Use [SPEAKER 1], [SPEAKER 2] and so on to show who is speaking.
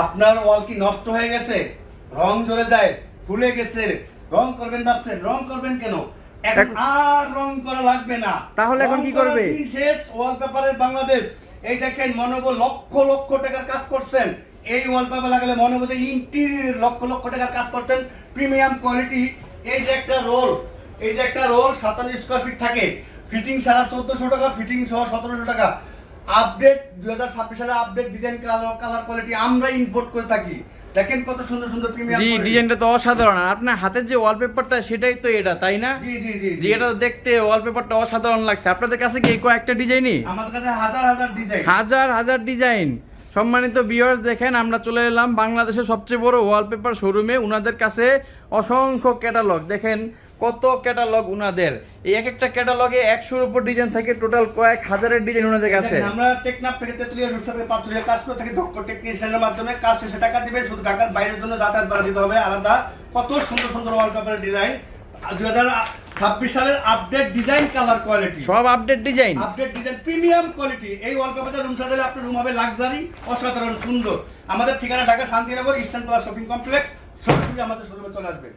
[SPEAKER 1] আপনার ওয়াল কি নষ্ট হয়ে গেছে, রং ঝরে যায়, ফুলে গেছে, রং করবেন ভাবছেন, রং করবেন কেন? এখন আর রং করা লাগবে না।
[SPEAKER 2] তাহলে এখন কি করবে?
[SPEAKER 1] শেষ ওয়ালপেপারের বাংলাদেশ। এই দেখেন মনোগো লক্ষ লক্ষ টাকার কাজ করছেন, এই ওয়ালপেপার লাগালে মনোগোতে ইন্টেরিয়র লক্ষ লক্ষ টাকার কাজ করছেন, প্রিমিয়াম কোয়ালিটি। এই যে একটা রোল, 57 স্কয়ার ফিট থাকে, ফিটিং সারা 1400 টাকা, ফিটিং সহ 1700 টাকা। আপডেট 2026 সালে আপডেট ডিজাইন কালার কোয়ালিটি আমরা ইম্পোর্ট করে থাকি। দেখেন কত সুন্দর সুন্দর প্রিমিয়াম।
[SPEAKER 2] জি, ডিজাইনটা তো অসাধারণ। আর আপনার হাতের যে ওয়ালপেপারটা সেটাই তো এটা, তাই না?
[SPEAKER 1] জি জি জি
[SPEAKER 2] জি, এটা দেখতে ওয়ালপেপারটা অসাধারণ লাগছে। আপনাদের কাছে কি কয়েকটা ডিজাইনই?
[SPEAKER 1] আমাদের কাছে হাজার হাজার ডিজাইন,
[SPEAKER 2] হাজার হাজার ডিজাইন। সম্মানিত ভিউয়ার্স, দেখেন আমরা চলে এলাম বাংলাদেশের সবচেয়ে বড় ওয়ালপেপার শোরুমে। উনাদের কাছে অসংখ্য ক্যাটালগ, দেখেন কত ক্যাটালগ উনাদের। এই এক একটা ক্যাটালগে 100-র উপর ডিজাইন থাকে, টোটাল কয়েক হাজারের ডিজাইন উনাদের কাছে।
[SPEAKER 1] আমরা টেকনাফ থেকে তেতুলিয়া রূপসা থেকে পাঁচুলিয়া কাজ করে থাকি দক্ষ টেকনিশিয়ানের মাধ্যমে। কাজ শেষে টাকা দিবেন, শুধু ঢাকার বাইরের জন্য যাতায়াত ভাড়া দিতে হবে আলাদা। কত সুন্দর সুন্দর ওয়ালপেপারের ডিজাইন, 2026 সালের আপডেট ডিজাইন কালার কোয়ালিটি,
[SPEAKER 2] সব update design,
[SPEAKER 1] update design premium quality. এই ওয়ালপেপারটা রুম সাজালে আপনার রুম হবে লাক্সারি, অসাধারণ সুন্দর। আমাদের ঠিকানা Dhaka Shantinagar eastern plus shopping complex. সরাসরি আমাদের শোরুমে চলে আসবে।